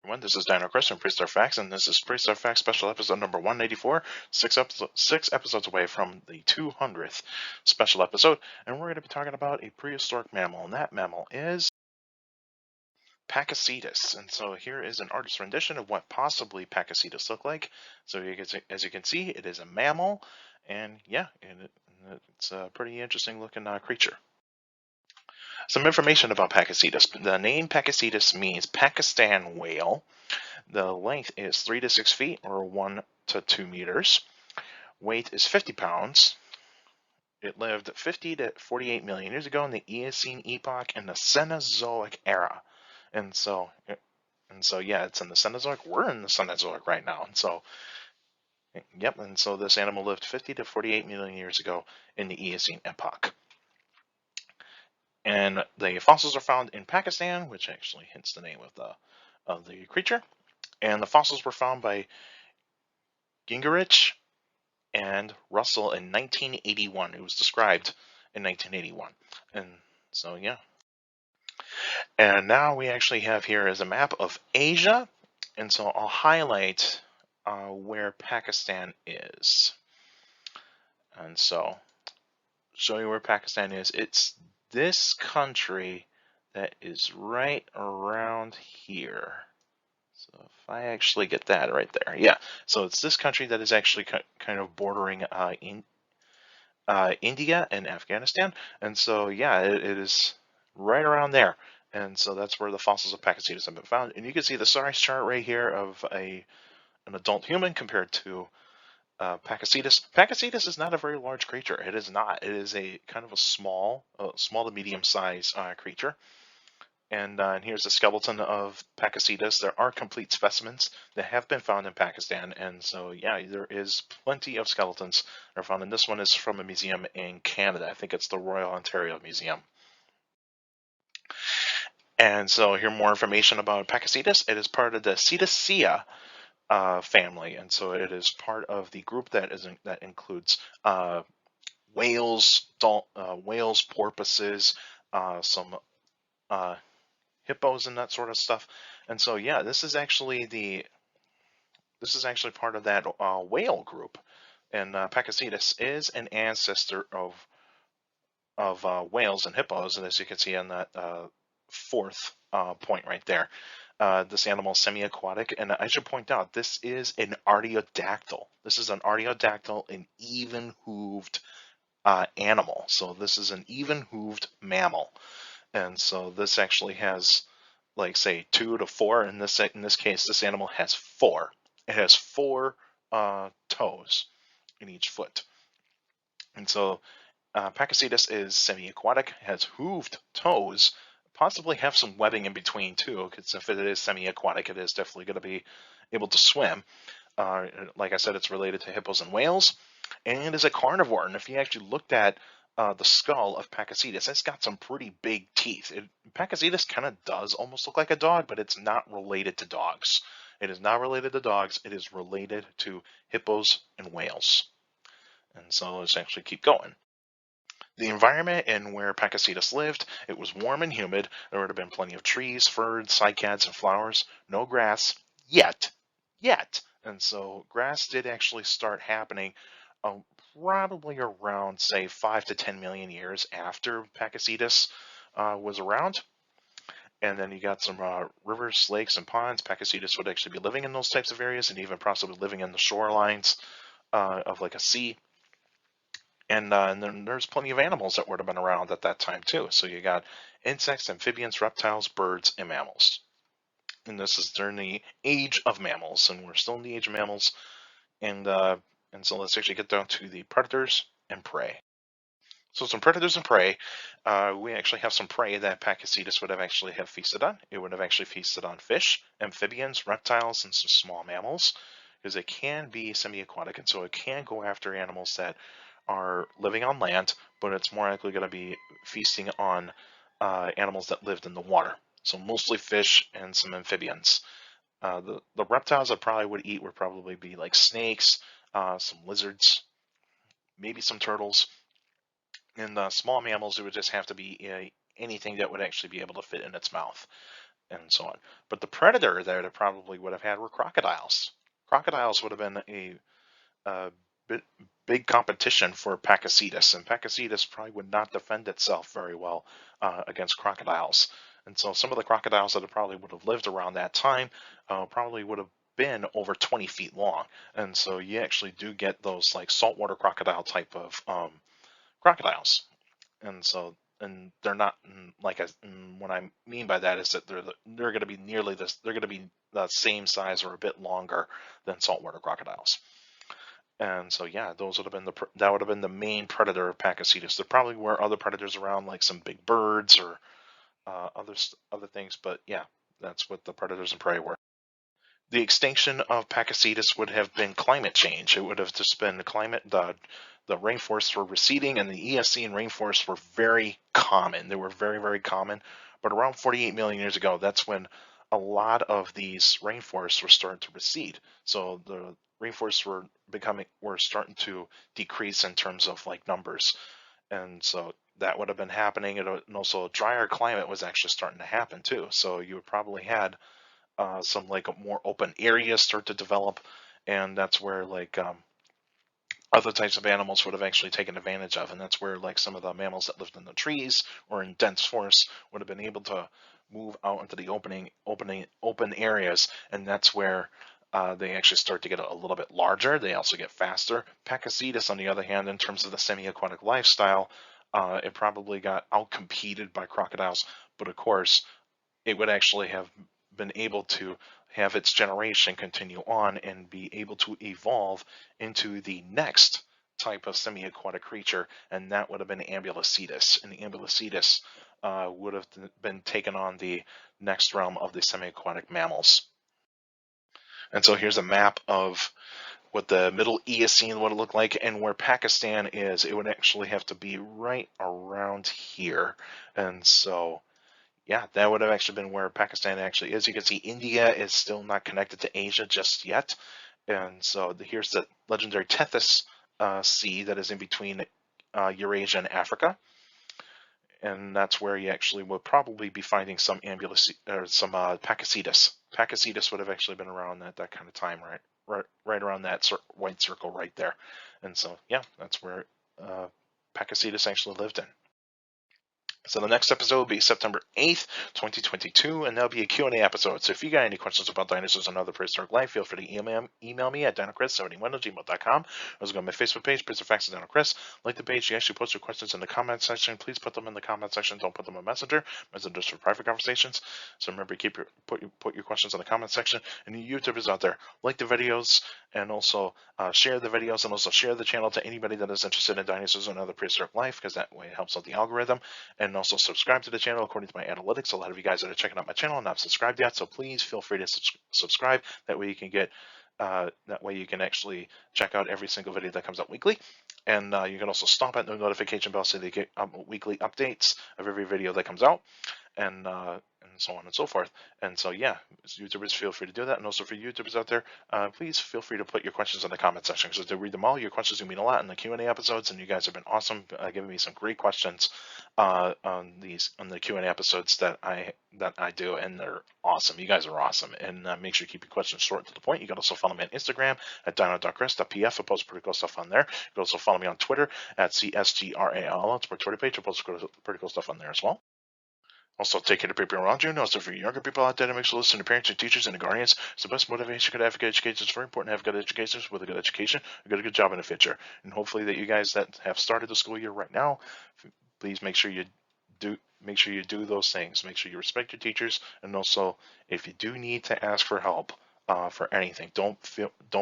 Everyone, this is Dino from Prehistoric Facts, and this is Prehistoric Facts special episode number 184, six episodes away from the 200th special episode, and we're going to be talking about a prehistoric mammal, and that mammal is Pakicetus. And so here is an artist's rendition of what possibly Pakicetus looked like. So as you can see, it is a mammal, and yeah, it's a pretty interesting looking creature. Some information about Pakicetus. The name Pakicetus means Pakistan whale. The length is 3 to 6 feet, or 1 to 2 meters. Weight is 50 pounds. It lived 50 to 48 million years ago in the Eocene epoch in the Cenozoic era. And so yeah, it's in the Cenozoic. We're in the Cenozoic right now. And so this animal lived 50 to 48 million years ago in the Eocene epoch. And the fossils are found in Pakistan, which actually hints the name of the creature. And the fossils were found by Gingerich and Russell in 1981. It was described in 1981. And so, yeah. And now we actually have here is a map of Asia. And so I'll highlight where Pakistan is. And so, show you where Pakistan is. It's this country that is right around here. So if I actually get that right there, yeah. So it's this country that is actually kind of bordering India and Afghanistan, and so yeah, it is right around there. And so that's where the fossils of Pakicetus have been found. And you can see the size chart right here of an adult human compared to Pakicetus. Pakicetus is not a very large creature. It is not. It is a kind of a small to medium size creature. And here's a skeleton of Pakicetus. There are complete specimens that have been found in Pakistan. And so, yeah, there is plenty of skeletons that are found. And this one is from a museum in Canada. I think it's the Royal Ontario Museum. And so here more information about Pakicetus. It is part of the Cetacea family. And so it is part of the group that includes whales, porpoises, some hippos and that sort of stuff. And so yeah, this is actually part of that whale group. And Pakicetus is an ancestor of whales and hippos, and as you can see on that fourth point right there. This animal is semi-aquatic, and I should point out this is an artiodactyl. This is an artiodactyl, an even-hooved animal. So this is an even-hooved mammal. And so this actually has, like, say, 2 to 4. In this case, this animal has 4. It has 4 toes in each foot. And so Pakicetus is semi-aquatic, has hooved toes, possibly have some webbing in between too, because if it is semi-aquatic, it is definitely going to be able to swim. Like I said, it's related to hippos and whales, and it is a carnivore. And if you actually looked at the skull of Pakicetus, it's got some pretty big teeth. Pakicetus kind of does almost look like a dog, but it's not related to dogs. It is not related to dogs. It is related to hippos and whales. And so let's actually keep going. The environment and where Pakicetus lived, it was warm and humid. There would have been plenty of trees, ferns, cycads, and flowers. No grass yet. And so grass did actually start happening probably around, say, 5 to 10 million years after Pakicetus was around. And then you got some rivers, lakes, and ponds. Pakicetus would actually be living in those types of areas, and even possibly living in the shorelines of like a sea. And then there's plenty of animals that would have been around at that time too. So you got insects, amphibians, reptiles, birds, and mammals. And this is during the age of mammals, and we're still in the age of mammals. And so let's actually get down to the predators and prey. So some predators and prey. We actually have some prey that Pakicetus would have feasted on. It would have actually feasted on fish, amphibians, reptiles, and some small mammals, because it can be semi-aquatic, and so it can go after animals that are living on land, but it's more likely going to be feasting on animals that lived in the water. So mostly fish and some amphibians. The reptiles that probably would eat would probably be like snakes, some lizards, maybe some turtles. And the small mammals, it would just have to be anything that would actually be able to fit in its mouth. and so on. But the predator that it probably would have had were crocodiles. Crocodiles would have been a bit, big competition for Pakicetus, and Pakicetus probably would not defend itself very well against crocodiles. And so some of the crocodiles that probably would have lived around that time probably would have been over 20 feet long. And so you actually do get those like saltwater crocodile type of crocodiles. And so, and they're not like what I mean by that is that they're going to be nearly this. They're going to be the same size or a bit longer than saltwater crocodiles. And so, yeah, those would have been that would have been the main predator of Pakicetus. There probably were other predators around, like some big birds or other things, but yeah, that's what the predators and prey were. The extinction of Pakicetus would have been climate change. It would have just been climate. The rainforests were receding, and the Eocene rainforests were very common. They were very, very common. But around 48 million years ago, that's when a lot of these rainforests were starting to recede. So the rainforests were starting to decrease in terms of like numbers, and so that would have been happening. And also, a drier climate was actually starting to happen too. So you probably had some like more open areas start to develop, and that's where like other types of animals would have actually taken advantage of, and that's where like some of the mammals that lived in the trees or in dense forests would have been able to move out into the open areas, and that's where they actually start to get a little bit larger. They also get faster. Pakicetus, on the other hand, in terms of the semi-aquatic lifestyle, it probably got outcompeted by crocodiles, but of course it would actually have been able to have its generation continue on and be able to evolve into the next type of semi-aquatic creature, and that would have been Ambulocetus. And the Ambulocetus would have been taken on the next realm of the semi-aquatic mammals. And so here's a map of what the middle Eocene would look like, and where Pakistan is, it would actually have to be right around here. And so yeah, that would have actually been where Pakistan actually is. You can see India is still not connected to Asia just yet. And so here's the legendary Tethys Sea that is in between Eurasia and Africa. And that's where you actually will probably be finding some Pakicetus. Pakicetus would have actually been around that kind of time, right around that white circle right there. And so, yeah, that's where Pakicetus actually lived in. So the next episode will be September 8th, 2022, and that'll be a Q&A episode. So if you got any questions about dinosaurs and other prehistoric life, feel free to email me at dinochrist71@gmail.com. Also go to my Facebook page, Prehistoric Facts with Dinochrist. Like the page, you actually post your questions in the comment section. Please put them in the comment section. Don't put them on Messenger. Messenger is for private conversations. So remember, put your questions in the comment section. And you YouTubers out there, like the videos and also share the videos, and also share the channel to anybody that is interested in dinosaurs and other prehistoric life, because that way it helps out the algorithm. And also subscribe to the channel according to my analytics. A lot of you guys that are checking out my channel and not subscribed yet, so please feel free to subscribe. That way you can get that way you can actually check out every single video that comes out weekly. And you can also stomp at the notification bell so that you get weekly updates of every video that comes out, and so on and so forth. And so, yeah, YouTubers, feel free to do that. And also for YouTubers out there, please feel free to put your questions in the comment section, because to read them all, your questions do mean a lot in the Q&A episodes, and you guys have been awesome giving me some great questions on the Q&A episodes that I do, and they're awesome. You guys are awesome. And make sure you keep your questions short and to the point. You can also follow me on Instagram at dino.chris.pf. I post pretty cool stuff on there. You can also follow me on Twitter at CSGRAL. It's my Twitter page. I post pretty cool stuff on there as well. Also, take care of people around you, and also for younger people out there, to make sure to listen to parents and teachers and the guardians. It's the best motivation you could have for good education. It's very important to have good educators with a good education, and get a good job in the future. And hopefully that you guys that have started the school year right now, please make sure you do those things. Make sure you respect your teachers, and also if you do need to ask for help for anything, don't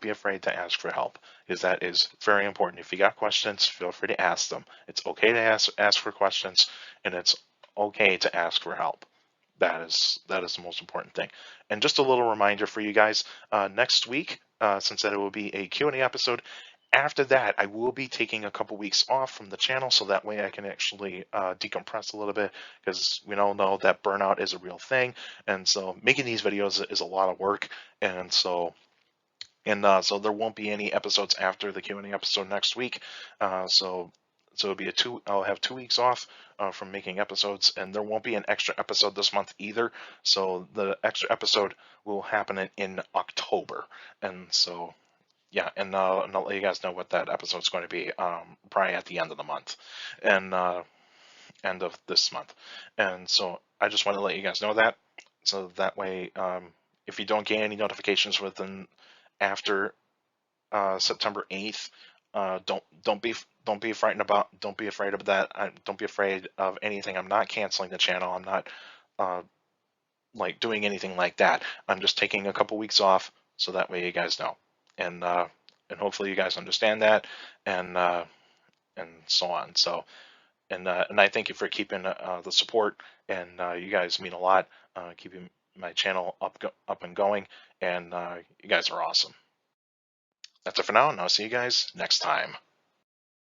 be afraid to ask for help, because that is very important. If you got questions, feel free to ask them. It's okay to ask for questions, and it's okay to ask for help. That is the most important thing. And just a little reminder for you guys, next week, since that it will be a Q&A episode, after that I will be taking a couple weeks off from the channel, so that way I can actually decompress a little bit, because we all know that burnout is a real thing, and so making these videos is a lot of work. And so there won't be any episodes after the Q&A episode next week. So So I'll have 2 weeks off from making episodes, and there won't be an extra episode this month either. So the extra episode will happen in October, and so yeah, and I'll let you guys know what that episode's going to be probably at the end of the month, and end of this month. And so I just want to let you guys know that, so that way, if you don't get any notifications after September 8th, don't be frightened about don't be afraid of that. Don't be afraid of anything. I'm not canceling the channel. I'm not uh, like doing anything like that. I'm just taking a couple weeks off, so that way you guys know, and hopefully you guys understand that, and so on. So and I thank you for keeping the support, and you guys mean a lot, keeping my channel up and going, and you guys are awesome. That's it for now, and I'll see you guys next time.